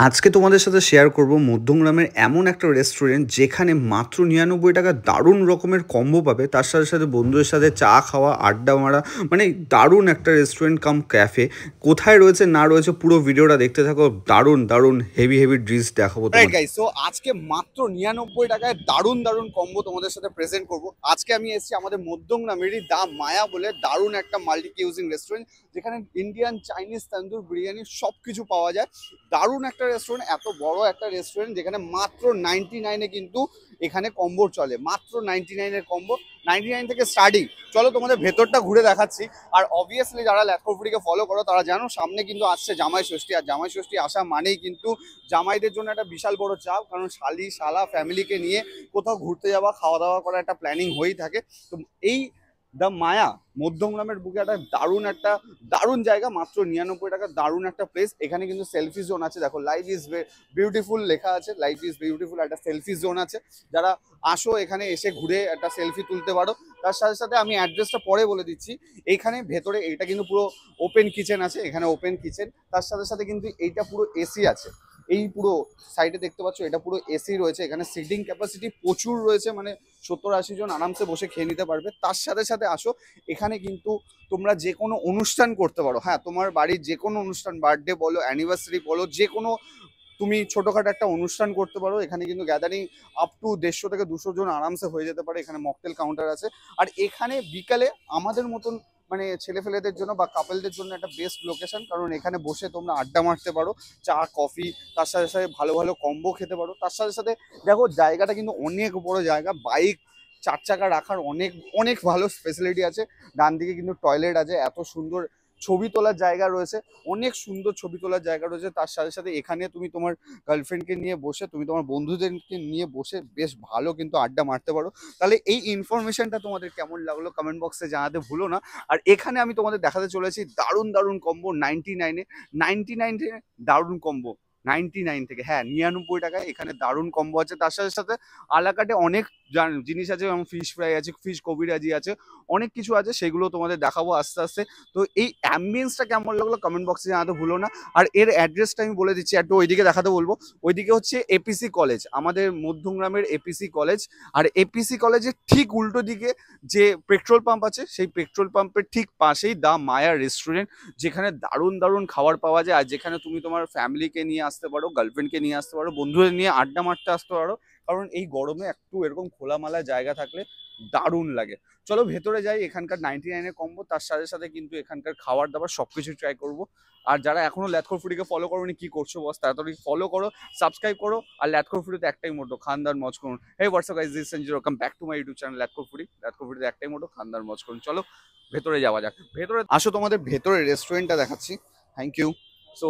আজকে তোমাদের সাথে শেয়ার করব মধ্যমগ্রামের এমন একটা রেস্টুরেন্ট যেখানে মাত্র ৯৯ টাকা দারুণ রকমের কম্বো পাবে। তার সাথে সাথে বন্ধুদের সাথে চা খাওয়া, আড্ডা মারা, মানে দারুণ একটা রেস্টুরেন্ট কাম ক্যাফে। কোথায় রয়েছে না রয়েছে পুরো ভিডিওটা দেখতে থাকো। দারুণ দারুণ হেভি হেভি ড্রিঙ্কস দেখাবো রাইট তোমাদের। গাইস, সো আজকে মাত্র 99 টাকায় দারুণ দারুণ কম্বো তোমাদের সাথে প্রেজেন্ট করব। আজকে আমি এসেছি আমাদের মধ্যমগ্রামেরই দা মায়া বলে দারুণ একটা মাল্টি কিউজিং রেস্টুরেন্ট, যেখানে ইন্ডিয়ান, চাইনিজ, তন্দুর, বিরিয়ানি সব কিছু পাওয়া যায়। দারুণ একটা রেস্টুরেন্ট, এত বড় একটা রেস্টুরেন্ট যেখানে মাত্র 99-এ কিন্তু এখানে কম্বো চলে। মাত্র 99-এর কম্বো, 99 থেকে স্টার্টিং। চলো তোমাদের ভেতরটা ঘুরে দেখাচ্ছি। আর অবভিয়াসলি যারা ল্যাথকোফুডিকে ফলো করো তারা জানো সামনে কিন্তু আসছে জামাই ষষ্ঠী। আর জামাই ষষ্ঠী আসা মানেই কিন্তু জামাইদের জন্য একটা বিশাল বড় চাপ, কারণ শালি শালা ফ্যামিলিকে নিয়ে কোথাও ঘুরতে যাওয়া, খাওয়া দাওয়া করার একটা প্ল্যানিং হয়েই থাকে। তো এই দ্য মায়া মধ্যমগ্রামের বুকে একটা দারুণ জায়গা, মাত্র 99 টাকা, দারুণ একটা প্লেস। এখানে কিন্তু সেলফি জোন আছে, দেখো লাইফ ইজ বিউটিফুল লেখা আছে, লাইফ ইজ বিউটিফুল, একটা সেলফি জোন আছে। যারা আসো এখানে এসে ঘুরে একটা সেলফি তুলতে পারো। তার সাথে সাথে আমি অ্যাড্রেসটা পরে বলে দিচ্ছি। এইখানে ভেতরে এটা কিন্তু পুরো ওপেন কিচেন আছে, এখানে ওপেন কিচেন। তার সাথে সাথে কিন্তু এইটা পুরো এসি আছে। এই পুরো সাইডে দেখতে পাচ্ছ এটা পুরো এসি রয়েছে। এখানে সিটিং ক্যাপাসিটি প্রচুর রয়েছে, মানে 70-80 জন আরামসে বসে খেয়ে নিতে পারবে। তার সাথে সাথে আসো, এখানে কিন্তু তোমরা যে কোনো অনুষ্ঠান করতে পারো। হ্যাঁ, তোমার বাড়ির যে কোনো অনুষ্ঠান, বার্থডে বলো, অ্যানিভার্সারি বলো, যে কোনো তুমি ছোটখাটো একটা অনুষ্ঠান করতে পারো। এখানে কিন্তু গ্যাদারিং আপ টু 150 থেকে 200 জন আরামসে হয়ে যেতে পারে। এখানে মকটেল কাউন্টার আছে। আর এখানে বিকালে আমাদের মতন মানে ছেলেফেলেদের জন্য বা কাপলদের জন্য একটা বেস্ট লোকেশন, কারণ এখানে বসে তোমরা আড্ডা মারতে পারো, চা কফি, তার সাথে সাথে ভালো ভালো কম্বো খেতে পারো। তার সাথে সাথে দেখো জায়গাটা কিন্তু অনেক বড় জায়গা, বাইক, 4 চাকা রাখার অনেক অনেক ভালো ফেসিলিটি আছে। ডান দিকে কিন্তু টয়লেট আছে, এত সুন্দর ছবি তোলার জায়গা রয়েছে, অনেক সুন্দর ছবি তোলার জায়গা রয়েছে। তার সাথে সাথে এখানে তুমি তোমার গার্লফ্রেন্ডকে নিয়ে বসে, তুমি তোমার বন্ধুদেরকে নিয়ে বসে বেশ ভালো কিন্তু আড্ডা মারতে পারো। তাহলে এই ইনফরমেশনটা তোমাদের কেমন লাগলো কমেন্ট বক্সে জানাতে ভুলো না। আর এখানে আমি তোমাদের দেখাতে চলেছি দারুণ দারুণ কম্বো 99-এ। 99-এ দারুণ কম্বো 99 থেকে, হ্যাঁ 99 টাকায় এখানে দারুণ কম্বো আছে। তার সাথে সাথে আলাকাটে অনেক জিনিস আছে, যেমন ফিশ ফ্রাই আছে, ফিশ কবিরাজি আছে, অনেক কিছু আছে, সেগুলো তোমাদের দেখাবো আস্তে আস্তে। তো এই অ্যাম্বিয়েন্সটা কেমন লাগলো কমেন্ট বক্সে জানাতে ভুলো না। আর এর অ্যাড্রেসটা আমি বলে দিচ্ছি, একটু ওইদিকে দেখাতে বলবো। ওইদিকে হচ্ছে এপিসি কলেজ, আমাদের মধ্যমগ্রামের এপিসি কলেজ। আর এপিসি কলেজের ঠিক উল্টো দিকে যে পেট্রোল পাম্প আছে, সেই পেট্রোল পাম্পের ঠিক পাশেই দা মায়া রেস্টুরেন্ট, যেখানে দারুণ দারুণ খাবার পাওয়া যায়। আর যেখানে তুমি তোমার ফ্যামিলিকে নিয়ে আসতে পারো, গার্লফ্রেন্ডকে নিয়ে আসতে পারো, বন্ধুদের নিয়ে আড্ডা মারতে আসতে পারো। কারণ এই গরমে একটু এরকম খোলামেলা জায়গা থাকলে দারুণ লাগে। চলো ভেতরে যাই। এখানকার 99-এর কম্বো, তার সাথে সাথে কিন্তু এখানকার খাবার দাবার সবকিছু ট্রাই করবো। আর যারা এখনো ল্যাথকোর ফুডিকে ফলো করোনি, কি করছো বস, তাড়াতাড়ি ফলো করো, সাবস্ক্রাইব করো। আর ল্যাথকোর ফুডিতে একটাই মোটো, খানদার মজ করুন। Hey WhatsApp guys, this Sanjay, welcome back to my YouTube channel Lathkhor Foodie. ল্যাথকোর ফুডিতে একটাই মোটো, খানদার মজ করুন। চলো ভেতরে যাওয়া যাক। ভেতরে আসো, তোমাদের ভেতরে রেস্টুরেন্টটা দেখাচ্ছি। Thank you. সো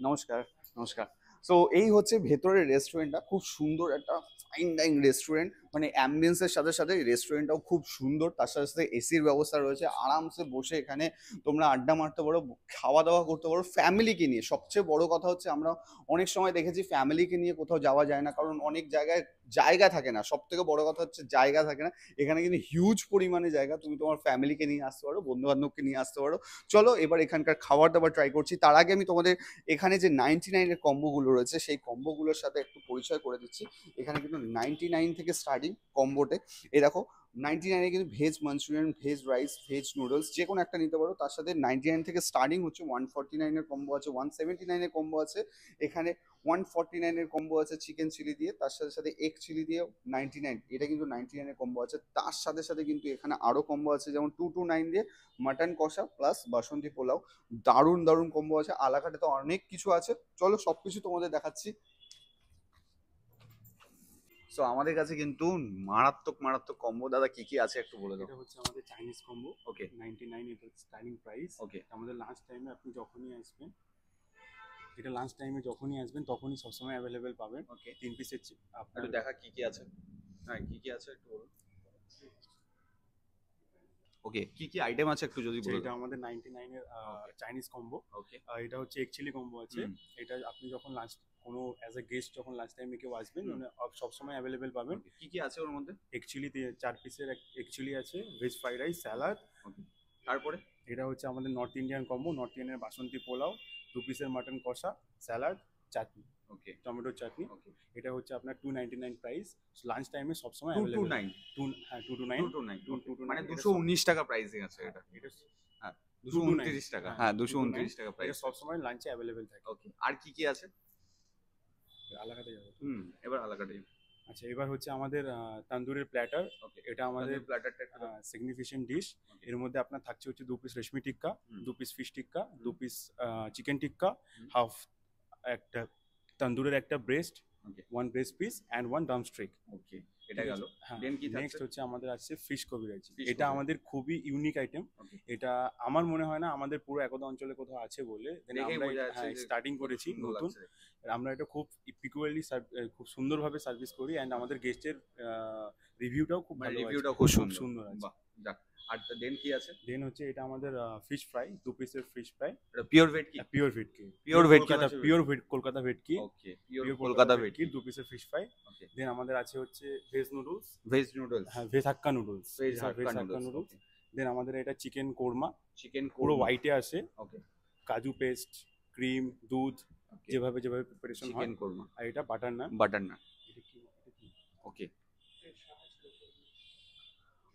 নমস্কার, নমস্কার। সো এই হচ্ছে ভেতরের রেস্টুরেন্টটা, খুব সুন্দর একটা ফাইন ডাইন রেস্টুরেন্ট। মানে অ্যাম্বিয়েন্সের সাথে সাথে রেস্টুরেন্টটাও খুব সুন্দর। তার সাথে সাথে এসির ব্যবস্থা রয়েছে, আরামসে বসে এখানে তোমরা আড্ডা মারতে পারো, খাওয়া দাওয়া করতে পারো ফ্যামিলিকে নিয়ে। সবচেয়ে বড় কথা হচ্ছে, আমরা অনেক সময় দেখেছি ফ্যামিলিকে নিয়ে কোথাও যাওয়া যায় না, কারণ অনেক জায়গায় জায়গা থাকে না। সব থেকে বড় কথা হচ্ছে জায়গা থাকে না। এখানে কিন্তু হিউজ পরিমাণে জায়গা, তুমি তোমার ফ্যামিলিকে নিয়ে আসতে পারো, বন্ধু বান্ধবকে নিয়ে আসতে পারো। চলো এবার এখানকার খাবার দাবার ট্রাই করছি। তার আগে আমি তোমাদের এখানে যে 99-এর কম্বোগুলো রয়েছে, সেই কম্বোগুলোর সাথে একটু পরিচয় করে দিচ্ছি। এখানে কিন্তু 99 থেকে স্টার্টিং কম্বোতে। এই দেখো 99-এ কিন্তু veg Manchurian, veg rice, veg noodles যে কোনো একটা নিতে পারো। তার সাথে 99 থেকে স্টার্টিং হচ্ছে 149-এর কম্বো আছে, 179-এর কম্বো আছে। এখানে 149-এর কম্বো আছে চিকেন চিলি দিয়ে, তার সাথে সাথে এগ চিলি দিয়ে 99, এটা কিন্তু 99-এর কম্বো আছে। তার সাথে সাথে কিন্তু এখানে আরও কম্বো আছে, যেমন 229 দিয়ে মাটন কষা প্লাস বাসন্তী পোলাও। দারুণ দারুণ কম্বো আছে। আলাকাটে তো অনেক কিছু আছে, চলো সবকিছু তোমাদের দেখাচ্ছি। সো আমাদের কাছে কিন্তু মারাত্মক মারাত্মক কম্বো। দাদা কি কি আছে একটু বলে দাও। এটা হচ্ছে আমাদের চাইনিজ কম্বো। ওকে 99 এটা স্টার্টিং প্রাইস। ওকে আমাদের লাঞ্চ টাইমে আপনি যখনই আসবেন, এটা লাঞ্চ টাইমে যখনই আসবেন তখনই সবসময় অ্যাভেলেবেল পাবেন। ওকে 3 পিসের আপনার একটু দেখা কি কি আছে। হ্যাঁ কি কি আছে একটু বলুন। ওকে কি কি আইটেম আছে একটু যদি বলে এটা দাও। আমাদের 99 এর ওকে চাইনিজ কম্বো। ওকে এটা হচ্ছে এগ চিলি কম্বো আছে। এটা আপনি যখন লাঞ্চ কোনো অ্যাজ এ গেস্ট যখন লাঞ্চ টাইমে কেউ আসবেন, মানে সবসময় অ্যাভেলেবেল পাবেন। কি কি আছে ওর মধ্যে। এগ চিলি দিয়ে 4 পিসের এগ চিলি আছে, veg fried rice, salad. Okay তারপরে এটা হচ্ছে আমাদের North Indian combo, North Indian basanti pulao, 2 পিসের মাটন কষা, স্যালাড, চাটনি। ওকে টমেটো চাটনি। ওকে এটা হচ্ছে আপনার 299 প্রাইস। লাঞ্চ টাইমে সবসময় 229 হ্যাঁ 229 229 মানে 229 219 টাকা প্রাইসিং আছে এটা। এটা হ্যাঁ 229 229 টাকা, হ্যাঁ হ্যাঁ 229 229 টাকা এটা প্রাইস। সবসময় লাঞ্চে অ্যাভেলেবেল থাকে। ওকে, আর কি কি আছে? আলাকাতে যাবো তো। এবার আলাকাটা। আচ্ছা, এবার হচ্ছে আমাদের তান্দুরের প্ল্যাটার। ওকে, এটা আমাদের প্ল্যাটারটা একটু সিগনিফিকেন্ট ডিশ। Okay. এর মধ্যে আপনার থাকছে হচ্ছে 2 পিস রেশমি টিক্কা, হুম। 2 পিস ফিশ টিক্কা, 2 পিস চিকেন টিক্কা, হুম। হাফ একটা তান্দুরের একটা breast, Okay. 1 breast piece and 1 Dam Streak. ওকে, এটা গেল। হ্যাঁ, দেন কি থাকছে? নেক্সট হচ্ছে আমাদের আছে ফিশ কবিরাজি। Fish এটা কবিরাজি। আমাদের খুবই ইউনিক আইটেম। Okay. এটা আমার মনে হয় না আমাদের পুরো একদা অঞ্চলে কোথাও আছে বলে। Then দেখেই আমরা বোঝা যাচ্ছে যে স্টার্টিং কত করেছি সুন্দর নতুন। লাগছে। আমরা এটা খুব পিকুয়ারলি খুব সুন্দরভাবে সার্ভিস করি অ্যান্ড আমাদের গেস্টের রিভিউটাও খুব মানে ভালো আছে। রিভিউটা খুব সুন্দর। সুন্দর আছে। বাহ, যাক। আর দেন কি আছে? দেন হচ্ছে এটা আমাদের ফিশ ফ্রাই, 2 পিসের ফিশ ফ্রাই, এটা পিওর ভেটকি? পিওর ভেটকি। Pure ভেটকি কলকাতা মাছের পিওর কলকাতা ভেটকি। ওকে, পিওর পিওর কলকাতা ভেটকি। 2 পিসের ফিশ ফ্রাই। ওকে, দেন আমাদের আছে হচ্ছে ভেজ নুডলস। Veg noodles. হ্যাঁ, veg hakka noodles. Veg hakka noodles. Noodles. Then আমাদের এটা চিকেন কোরমা, চিকেন পুরো হোয়াইটে আসে। ওকে, কাজু পেস্ট, ক্রিম, দুধ, যেভাবে প্রিপারেশন হয়। চিকেন কোরমা। আর এটা বাটার নান। বাটার নান। এটা কি? ওকে,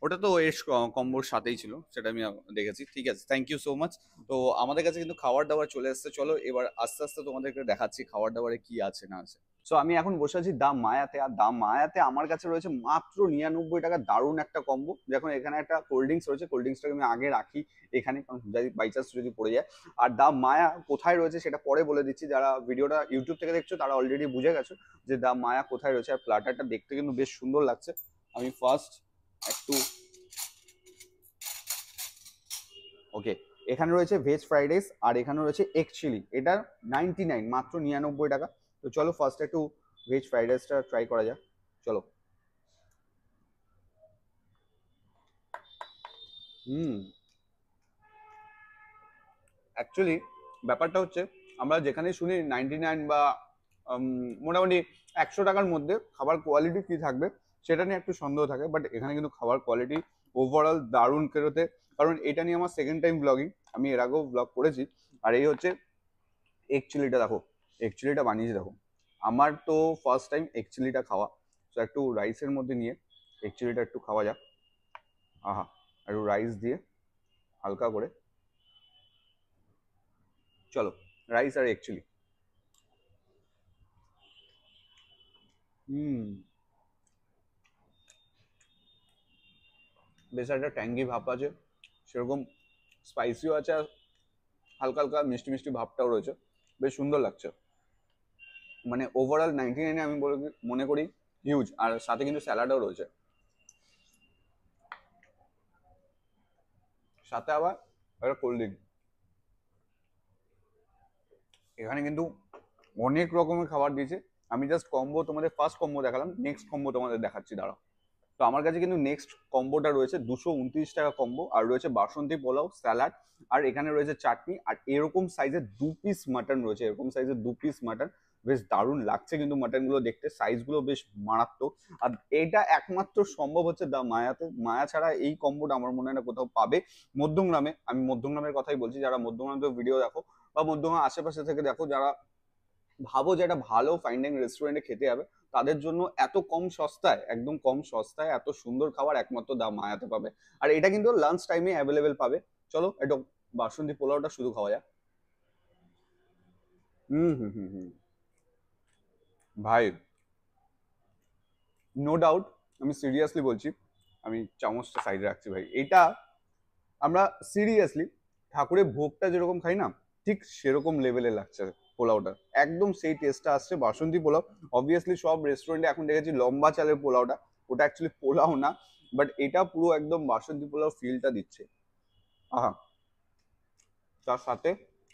ওটা তো এর কম্বোর সাথেই ছিল, সেটা আমি দেখেছি। ঠিক আছে, থ্যাংক ইউ সো মাচ। তো আমাদের কাছে কিন্তু খাবার দাবার চলে এসেছে। চলো এবার আস্তে আস্তে তোমাদেরকে দেখাচ্ছি খাবার দাবারে কি আছে না আছে। সো আমি এখন বসে আছি দা মায়াতে, আর দা মায়াতে আমার কাছে রয়েছে মাত্র 99 টাকা দারুণ একটা কম্বো। দেখুন এখানে একটা কোল্ড ড্রিঙ্কস রয়েছে, কোল্ড ড্রিঙ্কসটাকে আমি আগে রাখি এখানে, কারণ যদি বাই চান্স যদি পড়ে যায়। আর দা মায়া কোথায় রয়েছে সেটা পরে বলে দিচ্ছি। যারা ভিডিওটা ইউটিউব থেকে দেখছো তারা অলরেডি বুঝে গেছো যে দা মায়া কোথায় রয়েছে। আর প্ল্যাটারটা দেখতে কিন্তু বেশ সুন্দর লাগছে। আমি ফার্স্ট একটু ওকে, এখানে রয়েছে ভেজ ফ্রাইড রাইস আর এখানে রয়েছে এগ চিলি। এটা 99, মাত্র 99 টাকা। তো চলো ফার্স্ট একটু ভেজ ফ্রাইড রাইসটা ট্রাই করা যাক। চলো। অ্যাকচুয়ালি ব্যাপারটা হচ্ছে আমরা যেখানে শুনি 99 বা মোটামুটি 100 টাকার মধ্যে খাবার কোয়ালিটি কি থাকবে সেটা নিয়ে একটু সন্দেহ থাকে, বাট এখানে কিন্তু খাবার কোয়ালিটি ওভারঅল দারুণ কেরোতে। কারণ এটা নিয়ে আমার সেকেন্ড টাইম ব্লগিং, আমি এর আগেও ব্লগ করেছি। আর এই হচ্ছে এগ চিলিটা, দেখো এগ চিলিটা বানিয়েছি দেখো। আমার তো ফার্স্ট টাইম এগ চিলিটা খাওয়া। তো একটু রাইসের মধ্যে নিয়ে এগ চিলিটা একটু খাওয়া যাক। আহা, একটু রাইস দিয়ে হালকা করে। চলো, রাইস আর এগ চিলি। বেশ একটা ট্যাঙ্গি ভাব আছে, সেরকম স্পাইসিও আছে, আর হালকা হালকা মিষ্টি মিষ্টি ভাবটাও রয়েছে। বেশ সুন্দর লাগছে। মানে ওভারঅল 99 আমি মনে করি হিউজ। আর সাথে কিন্তু স্যালাডও রয়েছে, সাথে আবার একটা কোল্ড ড্রিঙ্ক। এখানে কিন্তু অনেক রকমের খাবার দিয়েছে। আমি জাস্ট কম্বো তোমাদের ফার্স্ট কম্বো দেখালাম, নেক্সট কম্বো তোমাদের দেখাচ্ছি দাঁড়াও। তো আমার কাছে কিন্তু নেক্সট কম্বোটা রয়েছে 229 টাকা কম্বো, আর রয়েছে বাসন্তী পোলাও, স্যালাড, আর এখানে রয়েছে চাটনি, আর এরকম সাইজের 2 পিস মাটন রয়েছে। এরকম সাইজের 2 পিস মাটন, বেশ দারুণ লাগছে কিন্তু মাটনগুলো দেখতে, সাইজগুলো বেশ মারাত্মক। আর এটা একমাত্র সম্ভব হচ্ছে দা মায়াতে। মায়া ছাড়া এই কম্বোটা আমার মনে হয় না কোথাও পাবে। মধ্যমগ্রামে, আমি মধ্যমগ্রামের কথাই বলছি, যারা মধ্যমগ্রামে ভিডিও দেখো বা মধ্যমগ্রাম আশেপাশে থেকে দেখো, যারা ভাবো যে একটা ভালো ফাইন ডাইনিং রেস্টুরেন্টে খেতে যাবে, তাদের জন্য এত কম সস্তায়, একদম কম সস্তায় এত সুন্দর খাবার একমাত্র দা মায়াতে পাবে। আর এটা কিন্তু লাঞ্চ টাইমে অ্যাভেলেবেল পাবে। চলো একটু বাসন্তী পোলাওটা শুধু খাওয়া যাক। ভাই, নো ডাউট, আমি সিরিয়াসলি বলছি, আমি চামচটা সাইডে রাখছি ভাই। এটা আমরা সিরিয়াসলি ঠাকুরের ভোগটা যেরকম খাই না, ঠিক সেরকম লেভেলে লাগছে পোলাওটা। একদম সেই টেস্টটা আসছে বাসন্তী পোলাও। অবভিয়াসলি সব রেস্টুরেন্টে এখন দেখেছি লম্বা চালের পোলাওটা, ওটা অ্যাকচুয়ালি পোলাও না, বাট এটা পুরো একদম বাসন্তী পোলাও ফিলটা দিচ্ছে। আহা, তার সাথে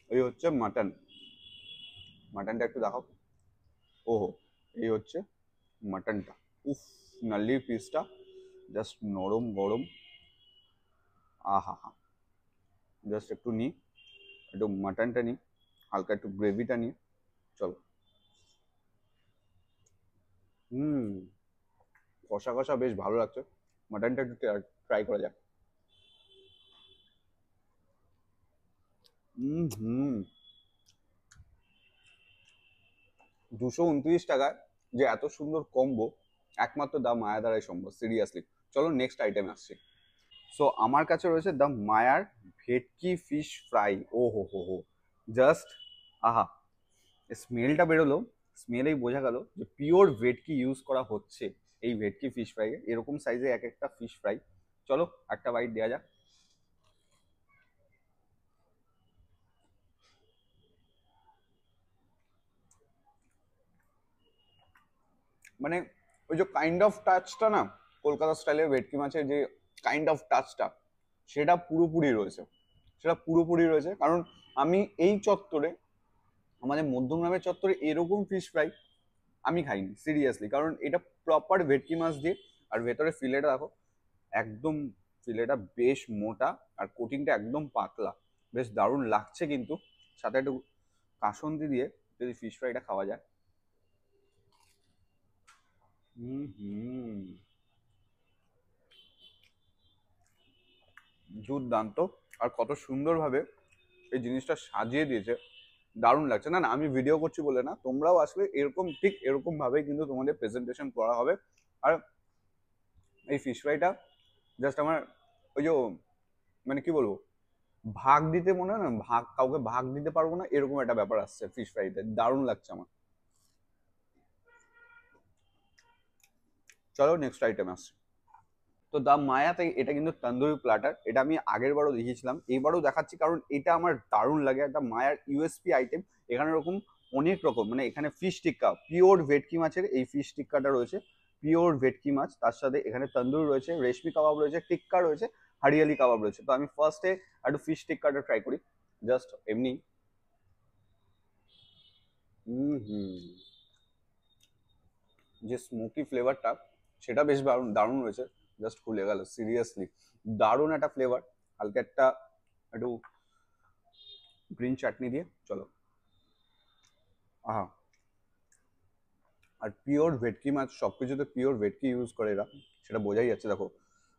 এই হচ্ছে মাটন। মাটনটা একটু দেখাও। ওহো, এই হচ্ছে মাটনটা। উফ, নাল্লি পিসটা জাস্ট নরম গরম। আহা হা, জাস্ট একটু নিই, একটু মাটনটা নিই, হালকা একটু গ্রেভিটা নিই। চলো। কষা কষা বেশ ভালো লাগছে। মাটনটা একটু ট্রাই করা যাক। হুম, 229 টাকায় যে এত সুন্দর কম্বো একমাত্র দা মায়া দ্বারাই সম্ভব, সিরিয়াসলি। চলো নেক্সট আইটেমে আসছি। সো আমার কাছে রয়েছে দ্য মায়ার ভেটকি ফিশ ফ্রাই। ও হো হো হো, জাস্ট আহা, স্মেলটা বেরোলো, স্মেলেই বোঝা গেল যে পিওর ভেটকি ইউজ করা হচ্ছে এই ভেটকি ফিশ ফ্রাই। এরকম সাইজে এক একটা ফিশ ফ্রাই। চলো একটা বাইট দেওয়া যাক। মানে ওই যে কাইন্ড অফ টাচটা না, কলকাতা স্টাইলের ভেটকি মাছের যে কাইন্ড অফ টাচটা, সেটা পুরোপুরি রয়েছে, সেটা পুরোপুরি রয়েছে। কারণ আমি এই চত্বরে, আমাদের মধ্যমগ্রামের চত্বরে এরকম ফিশ ফ্রাই আমি খাইনি সিরিয়াসলি। কারণ এটা প্রপার ভেটকি মাছ দিয়ে, আর ভেতরে ফিলেটা দেখো, একদম ফিলেটা বেশ মোটা, আর কোটিংটা একদম পাতলা, বেশ দারুণ লাগছে। কিন্তু সাথে একটু কাসন্দি দিয়ে যদি ফিশ ফ্রাইটা খাওয়া যায়, হুম, দুর্দান্ত। আর কত সুন্দরভাবে এই জিনিসটা সাজিয়ে দিয়েছে, দারুণ লাগছে। না না, আমি ভিডিও করছি বলে না, তোমরাও আসলে এরকম ঠিক এরকম ভাবেই কিন্তু তোমাদের প্রেজেন্টেশন করা হবে। আর এই ফিশ ফ্রাইটা জাস্ট আমার ওই যে, মানে কি বলবো, ভাগ দিতে মনে হয় না, ভাগ কাউকে ভাগ দিতে পারবো না এরকম একটা ব্যাপার আসছে ফিশ ফ্রাইতে, দারুণ লাগছে আমার। চলো নেক্সট আইটেম আসছে। তো দা মায়াতে এটা কিন্তু তন্দুরি প্ল্যাটার, এটা আমি আগের বারও দেখিয়েছিলাম, এইবারও দেখাচ্ছি, কারণ এটা আমার দারুণ লাগে। একটা মায়ার ইউএসপি আইটেম। এখানে এরকম অনেক রকম, মানে এখানে ফিশ টিক্কা, পিওর ভেটকি মাছের এই ফিশ টিক্কাটা রয়েছে, পিওর ভেটকি মাছ। তার সাথে এখানে তন্দুরি রয়েছে, রেশমি কাবাব রয়েছে, টিক্কা রয়েছে, হারিয়ালি কাবাব রয়েছে। তো আমি ফার্স্টে একটু ফিশ টিক্কাটা ট্রাই করি, জাস্ট এমনি। হুম, যে স্মোকি ফ্লেভারটা, সেটা বেশ দারুণ দারুণ রয়েছে। জাস্ট খুলে গেল সিরিয়াসলি, দারুণ একটা ফ্লেভার। হালকা একটা একটু গ্রিন চাটনি দিয়ে, চলো আহা। আর পিওর ভেটকি মাছ, সবকিছুতে পিওর ভেটকি ইউজ করে এরা, সেটা বোঝাই যাচ্ছে। দেখো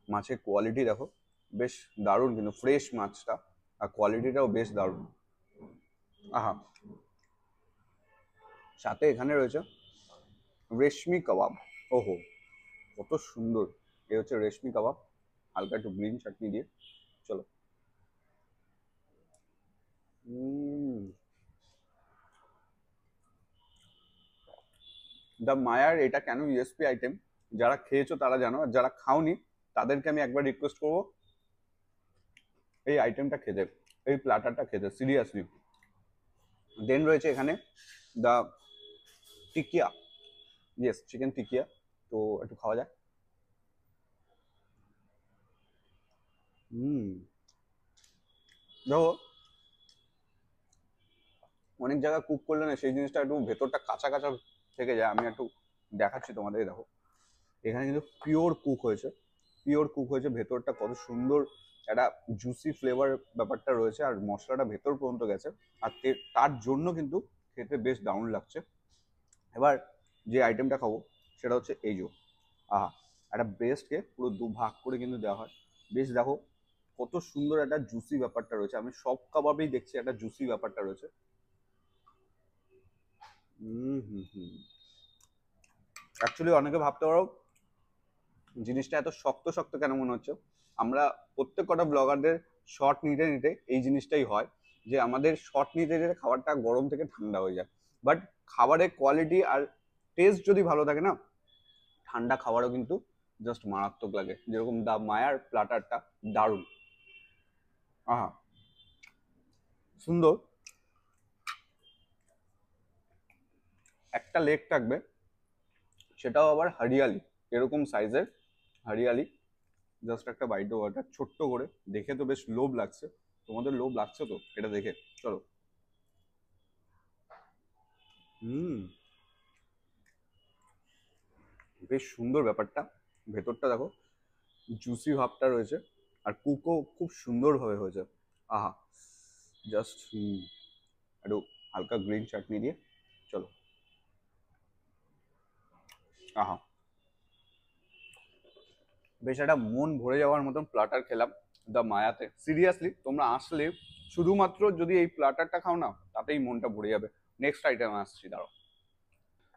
মাছের কোয়ালিটি দেখো, বেশ দারুণ, কিন্তু ফ্রেশ মাছটা, আর কোয়ালিটিটাও বেশ দারুণ। আহা, সাথে এখানে রয়েছে রেশমি কাবাব। ওহো, কত সুন্দর। এ হচ্ছে রেশমি কাবাব, হালকা একটু গ্রিন চাটনি দিয়ে, চলো। দ্য মায়ার এটা কেন ইউএসপি আইটেম, যারা খেয়েছো তারা জানো, আর যারা খাওনি তাদেরকে আমি একবার রিকোয়েস্ট করবো এই আইটেমটা খেতে, এই প্ল্যাটারটা খেতে, সিরিয়াসলি। দেন রয়েছে এখানে দ্য টিকিয়া, ইয়েস চিকেন টিকিয়া। তো একটু খাওয়া যায়। হুম, দেখো অনেক জায়গায় কুক করলে না সেই জিনিসটা একটু ভেতরটা কাঁচা কাঁচা থেকে যায়। আমি একটু দেখাচ্ছি তোমাদের, দেখো এখানে কিন্তু পিওর কুক হয়েছে, পিওর কুক হয়েছে। ভেতরটা কত সুন্দর একটা জুসি ফ্লেভার ব্যাপারটা রয়েছে, আর মশলাটা ভেতর পর্যন্ত গেছে। আর তার জন্য কিন্তু খেতে বেশ দারুণ লাগছে। এবার যে আইটেমটা খাবো সেটা হচ্ছে এই যে, আহা, একটা ব্রেস্টকে পুরো দু ভাগ করে কিন্তু দেওয়া হয়। বেশ দেখো কত সুন্দর একটা জুসি ব্যাপারটা রয়েছে। আমি সব কাবাবেই দেখছি একটা জুসি ব্যাপারটা রয়েছে। হুম, অ্যাকচুয়ালি অনেকে ভাবতে পারো জিনিসটা এত শক্ত শক্ত কেন মনে হচ্ছে। আমরা প্রত্যেক কটা ব্লগারদের শর্ট নিতে নিতে এই জিনিসটাই হয়, যে আমাদের শর্ট নিতে নিতে খাবারটা গরম থেকে ঠান্ডা হয়ে যায়। বাট খাবারের কোয়ালিটি আর টেস্ট যদি ভালো থাকে না, ঠান্ডা খাবারও কিন্তু জাস্ট মারাত্মক লাগে। যেরকম দা মায়ার প্ল্যাটারটা দারুণ, আহা, সুন্দর। একটা লেগ থাকবে, সেটাও আবার হরিয়ালি, এরকম সাইজের হরিয়ালি। জাস্ট একটা বাইট ওয়াটার ছোট্ট করে, দেখে তো বেশ লোভ লাগছে। তোমাদের লোভ লাগছে তো এটা দেখে, চলো। হুম, বেশ সুন্দর ব্যাপারটা। ভেতরটা দেখো জুসি ভাবটা রয়েছে, আর কুকও খুব সুন্দরভাবে হয়েছে। আহা, জাস্ট একটু হালকা গ্রিন চাটনি দিয়ে, চলো আহা। বেশ একটা মন ভরে যাওয়ার মতন প্লাটার খেলাম দ্য মায়াতে। সিরিয়াসলি তোমরা আসলে শুধুমাত্র যদি এই প্লাটারটা খাও না, তাতেই মনটা ভরে যাবে। নেক্সট আইটেম আসছি, দাঁড়াও।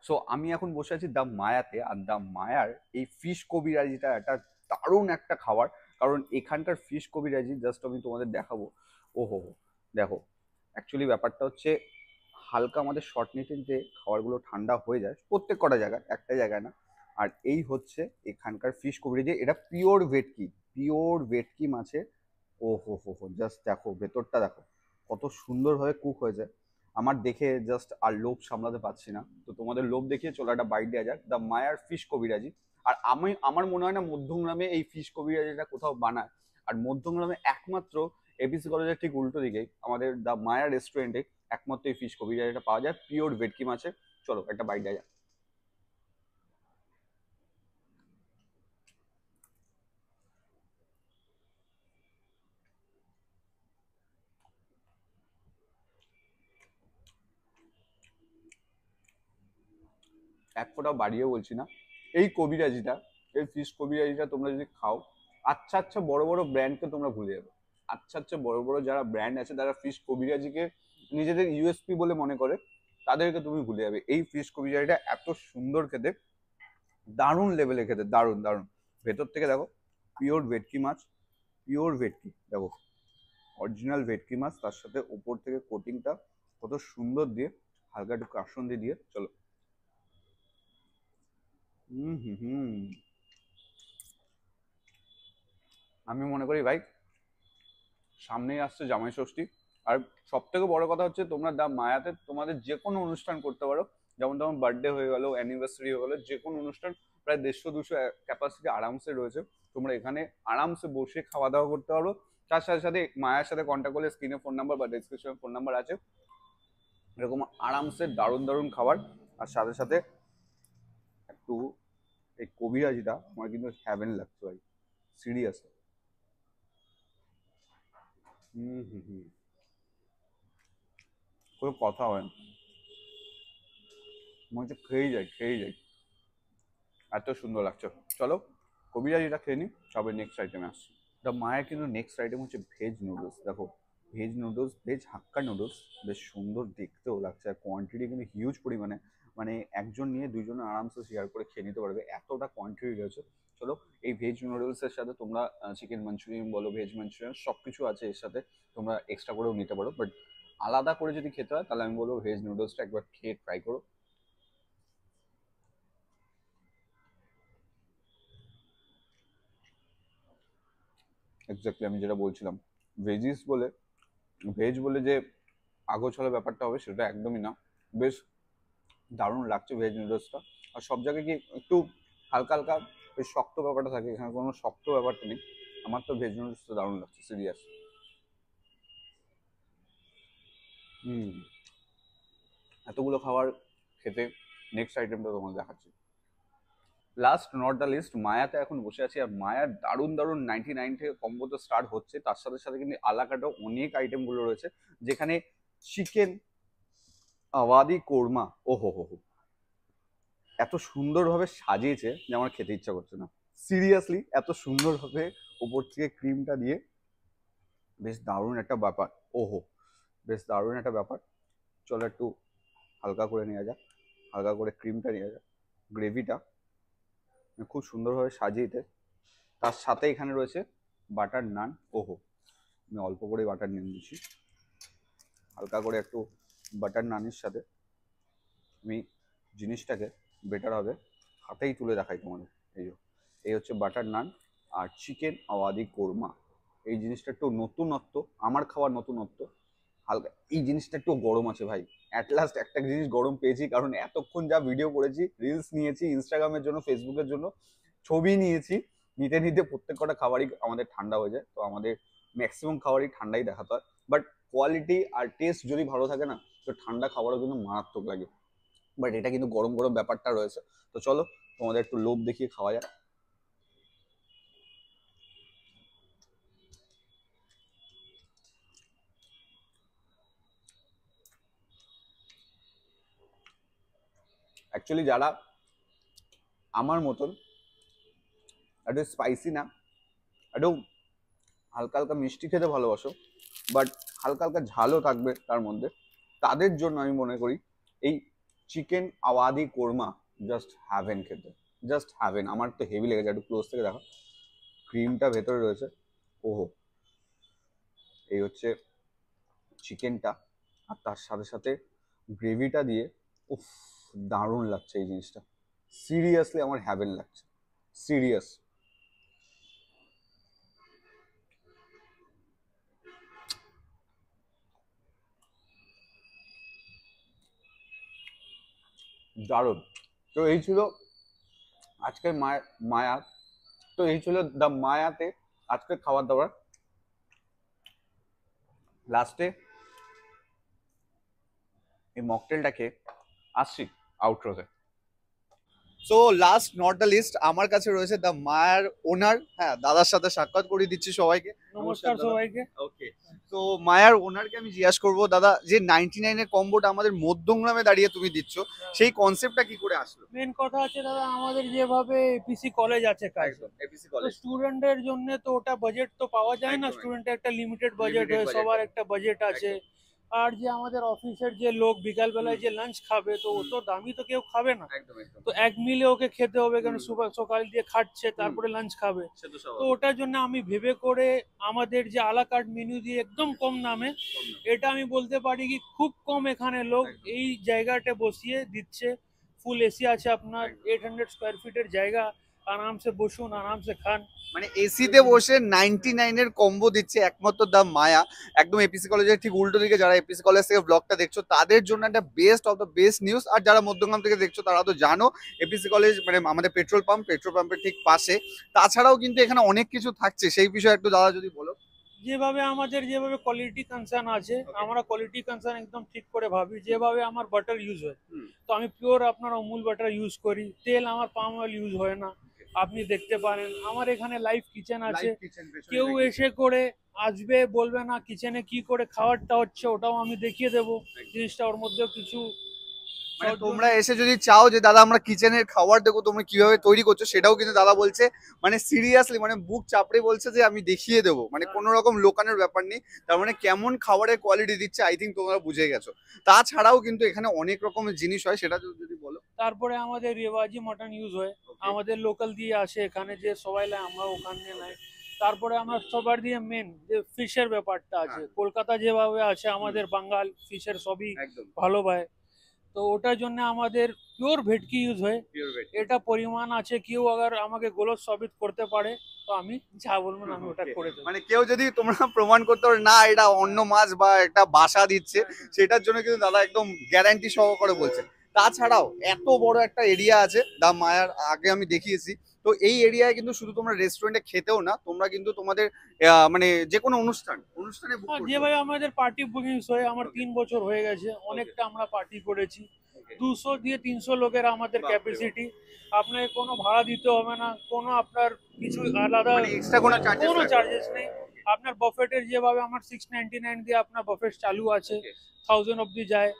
সো আমি এখন বসে আছি দ্য মায়াতে, আর দ্য মায়ার এই ফিশ কবিরাজিটা একটা দারুণ একটা খাবার। কারণ এখানকার ফিশ কবিরাজি জাস্ট আমি তোমাদের দেখাবো। ওহো, দেখো, অ্যাকচুয়ালি ব্যাপারটা হচ্ছে হালকা আমাদের শর্ট নিতে নিতে খাবারগুলো ঠান্ডা হয়ে যায় প্রত্যেক কটা জায়গায়, একটা জায়গায় না। আর এই হচ্ছে এখানকার ফিশ কবিরাজি, এটা পিওর ভেটকি, পিওর ভেটকি মাছের। ও হো হো হো, জাস্ট দেখো ভেতরটা দেখো কত সুন্দরভাবে কুক হয়েছে। আমার দেখে জাস্ট আর লোভ সামলাতে পারছি না, তো তোমাদের লোভ দেখিয়ে চলো একটা বাইট দেওয়া যাক দ্য মায়ার ফিশ কবিরাজি। আর আমার মনে হয় না মধ্যমগ্রামে এই ফিশ কবিরাজিটা কোথাও বানায়। আর মধ্যমগ্রামে একমাত্র এবিসি কলেজের ঠিক উল্টো দিকে আমাদের দ্য মায়ার রেস্টুরেন্টে একমাত্র এই ফিশ কবিরাজিটা পাওয়া যায় পিওর ভেটকি মাছের। চলো একটা বাইট দেওয়া যাক। এক ফোঁটাও বাড়িয়ে বলছি না, এই কবিরাজিটা, এই ফিশ কবিরাজিটা তোমরা যদি খাও, আচ্ছা আচ্ছা বড় বড় ব্র্যান্ডকে তোমরা ভুলে যাবে। আচ্ছা আচ্ছা বড় বড় যারা ব্র্যান্ড আছে তারা ফিশ কবিরাজিকে নিজেদের ইউএসপি বলে মনে করে, তাদেরকে তুমি ভুলে যাবে। এই ফিশ কবিরাজিটা এত সুন্দর খেতে, দারুণ লেভেলে খেতে, দারুণ দারুণ। ভেতর থেকে দেখো পিওর ভেটকি মাছ, পিওর ভেটকি দেখো, অরিজিনাল ভেটকি মাছ, তার সাথে উপর থেকে কোটিংটা কত সুন্দর দিয়ে, হালকা একটু কাসুন্দি দিয়ে। চলো। হুম হুম হুম, আমি মনে করি ভাই সামনেই আসছে জামাই ষষ্ঠী। আর সব থেকে বড় কথা হচ্ছে তোমরা দা মায়াতে তোমাদের যে কোনো অনুষ্ঠান করতে পারো। যেমন তোমার বার্থডে হয়ে গেলো, অ্যানিভার্সারি হয়ে গেলো, যে কোনো অনুষ্ঠান, প্রায় 150-200 ক্যাপাসিটি আরামসে রয়েছে। তোমরা এখানে আরামসে বসে খাওয়া দাওয়া করতে পারো। তার সাথে সাথে মায়ের সাথে কন্ট্যাক্ট করলে স্ক্রিনে ফোন নাম্বার বা ডিসক্রিপশনে ফোন নাম্বার আছে। এরকম আরামসে দারুণ দারুণ খাবার। আর সাথে সাথে একটু এই কবিরাজিটা আমার কিন্তু হ্যাভেন লাগছে ভাই, সিরিয়াস। হুম হুম হুম, কোনো কথা হয় না, মনে হচ্ছে খেয়েই যাই খেয়েই যাই, এত সুন্দর লাগছে। চলো কবিরাজিটা খেয়ে নিই, তবে নেক্সট আইটেমে আসছি। দ্য মায়ের কিন্তু নেক্সট আইটেম হচ্ছে ভেজ নুডলস। দেখো veg noodles, veg hakka noodles, বেশ সুন্দর দেখতেও লাগছে। আর কোয়ান্টিটি কিন্তু হিউজ পরিমাণে, মানে একজন নিয়ে দুইজন আরামসে শেয়ার করে খেয়ে নিতে পারবে, এতটা কোয়ান্টিটি রয়েছে। চলো, এই ভেজ নুডলসের সাথে তোমরা চিকেন মাঞ্চুরিয়ান বলো, ভেজ মাঞ্চুরিয়ান সব কিছু আছে এর সাথে, তোমরা এক্সট্রা করেও নিতে পারো। বাট আলাদা করে যদি খেতে হয় তাহলে আমি বলবো ভেজ নুডলসটা একবার খেয়ে ট্রাই করো। এক্স্যাক্টলি আমি যেটা বলছিলাম, ভেজিস বলে, ভেজ বলে যে আগোছালো ব্যাপারটা হবে সেটা একদমই না। বেশ দারুণ লাগছে ভেজ নুডলসটা। আর সব জায়গায় কি একটু হালকা হালকা বেশ শক্ত ব্যাপারটা থাকে, এখানে কোনো শক্ত ব্যাপারটা নেই। আমার তো ভেজ নুডলসটা দারুণ লাগছে, সিরিয়াস। হুম, এতগুলো খাবার খেতে নেক্সট আইটেমটা তোমাকে দেখাচ্ছি। লাস্ট নট দ্য লিস্ট, মায়াতে এখন বসে আছি। আর মায়ার দারুণ দারুণ 99 থেকে কম্বো তো স্টার্ট হচ্ছে, তার সাথে সাথে কিন্তু আলাকাটাও অনেক আইটেমগুলো রয়েছে, যেখানে চিকেন আওয়াদি কোরমা, ও হো হো হো, এত সুন্দরভাবে সাজিয়েছে যে আমার খেতে ইচ্ছা করছে না, সিরিয়াসলি। এত সুন্দরভাবে ওপর থেকে ক্রিমটা দিয়ে, বেশ দারুণ একটা ব্যাপার। ওহো, বেশ দারুণ একটা ব্যাপার। চলো একটু হালকা করে নেওয়া যাক, হালকা করে ক্রিমটা নেওয়া যাক, গ্রেভিটা খুব সুন্দরভাবে সাজিয়েছে। তার সাথে এখানে রয়েছে বাটার নান। ওহো, আমি অল্প করে বাটার নান দিচ্ছি, হালকা করে একটু বাটার নানের সাথে আমি জিনিসটাকে বেটার হবে হাতেই তুলে দেখাই তোমাদের। এই এই হচ্ছে বাটার নান আর চিকেন আওয়াদি কোরমা। এই জিনিসটা একটু নতুনত্ব, আমার খাওয়ার নতুনত্ব। হালকা এই জিনিসটা একটু গরম আছে ভাই, অ্যাট লাস্ট একটা জিনিস গরম পেয়েছি, কারণ এতক্ষণ যা ভিডিও করেছি, রিলস নিয়েছি ইনস্টাগ্রামের জন্য, ফেসবুকের জন্য, ছবি নিয়েছি, নিতে নিতে প্রত্যেক কটা খাবারই আমাদের ঠান্ডা হয়ে যায়। তো আমাদের ম্যাক্সিমাম খাবারই ঠান্ডাই দেখাতে হয়। বাট কোয়ালিটি আর টেস্ট যদি ভালো থাকে না, তো ঠান্ডা খাবারও কিন্তু মারাত্মক লাগে। বাট এটা কিন্তু গরম গরম ব্যাপারটা রয়েছে। তো চলো তোমাদের একটু লোভ দেখিয়ে খাওয়া যায়। অ্যাকচুয়ালি যারা আমার মতন একটু স্পাইসি না, একটু হালকা হালকা মিষ্টি খেতে ভালোবাসো, বাট হালকা হালকা ঝালও থাকবে তার মধ্যে, তাদের জন্য আমি মনে করি এই chicken Awadhi korma just haven খেতে, জাস্ট হ্যাভেন। আমার তো হেভি লেগেছে, একটু ক্লোজ থেকে দেখো, ক্রিমটা ভেতরে রয়েছে। ওহো, এই হচ্ছে চিকেনটা, আর তার সাথে সাথে গ্রেভিটা দিয়ে, উফ, দারুণ লাগছে এই জিনিসটা। সিরিয়াসলি আমার হ্যাভেন লাগছে, সিরিয়াস। দারুণ। তো এই ছিল আজকের মায়া। তো এই ছিল দ্য মায়াতে আজকের খাবার দাবার। লাস্টে এই মকটেলটাকে আসছি আউটরোতে। So last not the least, আমার কাছে রয়েছে দ্য মায়ার ওনার। হ্যাঁ, দাদার সাথে সাক্ষাৎ করে দিচ্ছি সবাইকে। নমস্কার সবাইকে। ওকে, তো মায়ার ওনারকে আমি জিজ্ঞাসা করবো, দাদা যে 99 এর কম্বোটা আমাদের মধ্যমগ্রামে দাঁড়িয়ে তুমি দিচ্ছ, সেই কনসেপ্টটা কি করে আসলো? মেন কথা আছে দাদা, আমাদের যেভাবে এপিসি কলেজ আছে কাজ, এপিসি তো কলেজ। স্টুডেন্টের জন্য তো ওটা বাজেট তো পাওয়া যায় না, একদম, স্টুডেন্টের একটা লিমিটেড বাজেট Limited হয়, budget সবার হয়। একটা বাজেট আছে। আর যে আমাদের অফিসের যে লোক বিকাল বেলায় যে লাঞ্চ খাবে, তো ও তো দামি তো কেউ খাবে না, একদম একদম। তো এক মিলে ওকে খেতে হবে, কারণ হুম। সকাল দিয়ে খাচ্ছে তারপরে লাঞ্চ খাবে। সে তো তো স্বাভাবিক। ওটার জন্য আমি ভেবে করে আমাদের যে আলা কার্ট মেনু দিয়ে একদম কম দামে, এটা আমি বলতে পারি কি খুব কম এখানে লোক একদম। এই জায়গাটা বসিয়ে দিচ্ছে। ফুল এসি আছে আপনার, একদম। 800 স্কোয়ার ফিটের জায়গা, আরামসে বসুন, আরামসে খান। মানে এসিতে বসে 99 এর কম্বো দিচ্ছে একমাত্র দা মায়া। একদম এপিসি কলেজের ঠিক উল্টো দিকে, যারা এপিসি কলেজ থেকে ব্লগটা দেখছো তাদের জন্য একটা best of the best news. আর যারা মধ্যমগ্রাম থেকে দেখছো তারা তো জানো, এপিসি কলেজ মানে আমাদের পেট্রোল পাম্পের ঠিক পাশে। তাছাড়াও কিন্তু এখানে অনেক কিছু থাকছে, সেই বিষয়ে একটু দাদা যদি বলো। যেভাবে কোয়ালিটি কনসার্ন আছে, আমরা কোয়ালিটি কনসার্ন একদম ঠিক করে ভাবি। যেভাবে আমার বাটার ইউজ হয়, হুম। তো আমি পিওর আপনার অমুল বাটার ইউজ করি। তেল আমার পাম অয়েল ইউজ হয় না। আপনি দেখতে পারেন আমার এখানে লাইভ কিচেন আছে, কেউ এসে করে আসবে, বলবে না কিচেনে কি করে খাবারটা হচ্ছে, ওটাও আমি দেখিয়ে দেবো জিনিসটা, ওর মধ্যেও কিছু মানে তোমরা এসে যদি চাও যে দাদা আমরা কিচেনের খাবার দেখো তোমরা কিভাবে তৈরি করছো, সেটাও কিন্তু দাদা বলছে, মানে সিরিয়াসলি, মানে বুক চাপড়ে বলছে যে আমি দেখিয়ে দেবো, মানে কোনো রকম লোকানোর ব্যাপার নেই। তার মানে কেমন খাবারের কোয়ালিটি দিচ্ছে আই থিঙ্ক তোমরা বুঝে গেছো। তাছাড়াও কিন্তু এখানে অনেক রকমের জিনিস হয়, সেটা যদি বলো। তারপরে আমাদের রেওয়াজি মটন ইউজ হয়, আমাদের লোকাল দিয়ে আসে এখানে, যে সবাই লাই আমরা ওখানে নাই। তারপরে আমরা সবার দিয়ে মেন যে ফিশের ব্যাপারটা আছে, কলকাতা যেভাবে আছে আমাদের বাঙ্গাল ফিশের সবই একদম ভালো পায়, তো ওটার জন্য আমাদের পিওর ভেটকি ইউজ হয়। এটা পরিমাণ আছে, কেউ আবার আমাকে গলত সাবিত করতে পারে, তো আমি যা বলবো না আমি ওটা করে দেবো। মানে কেউ যদি তোমরা প্রমাণ করতে পারো না এটা অন্য মাছ বা একটা বাসা দিচ্ছে, সেটার জন্য কিন্তু দাদা একদম গ্যারান্টি সহকারে বলছে। তাছাড়াও এত বড় একটা এরিয়া আছে দা মায়ার, আগে আমি দেখিয়েছি। তো এই এরিয়ায় কিন্তু শুধু তোমরা রেস্টুরেন্টে খেতেও না, তোমরা কিন্তু তোমাদের মানে যে কোনো অনুষ্ঠানে book করতে পারো। যেভাবে আমাদের পার্টি বুকিং হয়, আমার 3 বছর হয়ে গেছে, অনেকটা আমরা পার্টি করেছি। 200 দিয়ে 300 লোকের আমাদের বাপরে বাপ। ক্যাপাসিটি। আপনাকে কোনো ভাড়া দিতে হবে না, কোনো আপনার কিছু আলাদা মানে এক্সট্রা কোনো চার্জেস কোনো চার্জেস নেই। আপনার বাফেটের যেভাবে আমার 699 দিয়ে আপনার বাফেট চালু আছে, 1000 অবধি যায়।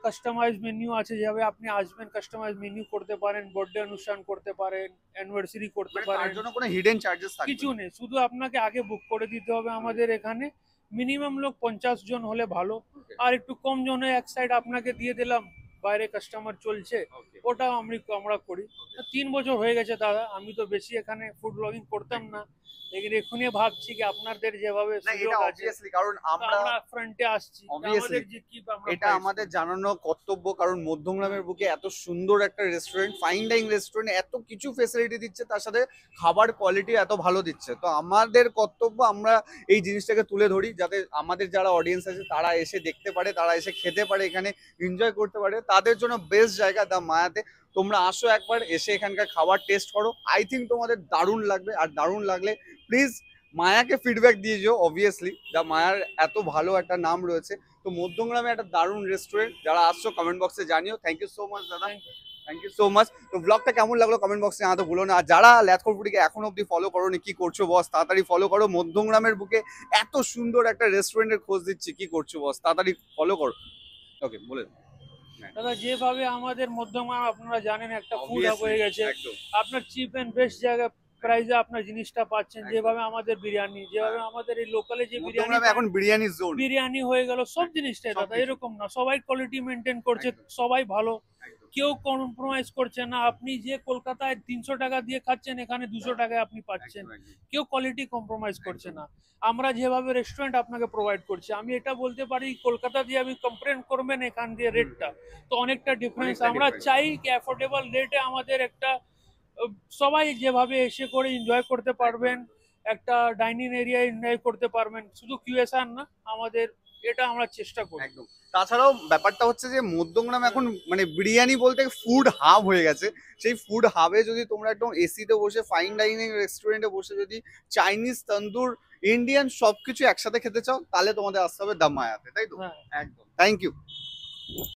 কাস্টমাইজ মেনু আছে, যেভাবে আপনি আসবেন কাস্টমাইজ মেনু করতে পারেন, বার্থডে অনুষ্ঠান করতে পারেন, অ্যানিভার্সারি করতে তার পারেন, জন্য কোনো হিডেন চার্জেস থাকবে কিছু নেই। শুধু আপনাকে আগে বুক করে দিতে হবে আমাদের এখানে। মিনিমাম লোক 50 জন হলে ভালো, আর একটু কম জনে এক সাইড আপনাকে দিয়ে দিলাম, বাইরে কাস্টমার চলছে, ওটাও আমরা করি। 3 বছর হয়ে গেছে দাদা, আমি তো বেশি এখানে ফুড ব্লগিং করতাম না, লেকিন এখনই ভাবছি কি আপনাদের যেভাবে না, সুযোগ এটা আছে, অবভিয়াসলি, কারণ আমরা ফ্রন্টে আসছি, তো Obviously, আমাদের যে কি আমরা এটা আমাদের জানানো কর্তব্য, কারণ মধ্যমগ্রামের বুকে এত সুন্দর একটা রেস্টুরেন্ট, ফাইন ডাইনিং রেস্টুরেন্ট, এত কিছু ফেসিলিটি দিচ্ছে, তার সাথে খাবার কোয়ালিটি এত ভালো দিচ্ছে। তো আমাদের কর্তব্য আমরা এই জিনিসটাকে তুলে ধরি, যাতে আমাদের যারা অডিয়েন্স আছে তারা এসে দেখতে পারে, তারা এসে খেতে পারে, এখানে এনজয় করতে পারে। তাদের জন্য বেস্ট জায়গা দা মায়াতে। তোমরা আসো একবার, এসে এখানকার খাবার টেস্ট করো, আই থিঙ্ক তোমাদের দারুণ লাগবে। আর দারুণ লাগলে প্লিজ মায়াকে ফিডব্যাক দিয়ে যাও। অবভিয়াসলি দা মায়ার এত ভালো একটা নাম রয়েছে। তো মধ্যমগ্রামে একটা দারুণ রেস্টুরেন্ট, যারা আসছো কমেন্ট বক্সে জানিও। থ্যাংক ইউ সো মাচ দাদা, থ্যাংক ইউ সো মাচ। তো ব্লগটা কেমন লাগলো কমেন্ট বক্সে জানাতে ভুলো না। আর যারা ল্যাথখোরপুরিকে এখন অব্দি ফলো করোনি, কি করছো বস, তাড়াতাড়ি ফলো করো। মধ্যমগ্রামের বুকে এত সুন্দর একটা রেস্টুরেন্টের খোঁজ দিচ্ছি, কি করছো বস, তাড়াতাড়ি ফলো করো। ওকে, বলে দাও। দাদা যেভাবে আমাদের মধ্যমগ্রাম আপনারা জানেন একটা ফুড হাব হয়ে গেছে, একদম আপনার চিপ এন্ড বেস্ট জায়গা প্রাইসে আপনার জিনিসটা পাচ্ছেন। একদম। যেভাবে আমাদের বিরিয়ানি, যেভাবে আমাদের এই লোকালে যে বিরিয়ানি, মধ্যমগ্রামে এখন বিরিয়ানি জোন। বিরিয়ানি হয়ে গেল, সব জিনিসটাই সব দাদা কিছু। এরকম না, সবাই কোয়ালিটি মেনটেন করছে, একদম। সবাই ভালো। কেউ কম্প্রোমাইজ করছে না। আপনি যে কলকাতায় 300 টাকা দিয়ে খাচ্ছেন, এখানে 200 টাকায় আপনি পাচ্ছেন। কেউ কোয়ালিটি কম্প্রোমাইজ করছে না। আমরা যেভাবে রেস্টুরেন্ট আপনাকে প্রোভাইড করছি, আমি এটা বলতে পারি কলকাতা দিয়ে আপনি কম্পেয়ার করবেন এখান দিয়ে রেটটা, তো অনেকটা ডিফারেন্স। আমরা চাই কি অ্যাফোর্ডেবল রেটে আমাদের একটা সবাই যেভাবে এসে করে এনজয় করতে পারবেন, একটা ডাইনিং এরিয়া এনজয় করতে পারবেন, শুধু কিউএসআর না, আমাদের এটা আমরা চেষ্টা করি। একদম। তাছাড়াও ব্যাপারটা হচ্ছে যে মধ্যমগ্রাম এখন মানে বিরিয়ানি বলতে ফুড হাব হয়ে গেছে। সেই ফুড হাবে যদি তোমরা একদম এসিতে বসে ফাইন ডাইনিং রেস্টুরেন্টে বসে যদি চাইনিজ, তন্দুর, ইন্ডিয়ান সবকিছু একসাথে খেতে চাও, তাহলে তোমাদের আসতে হবে দ্য মায়াতে, তাই তো? হ্যাঁ। একদম। Thank you.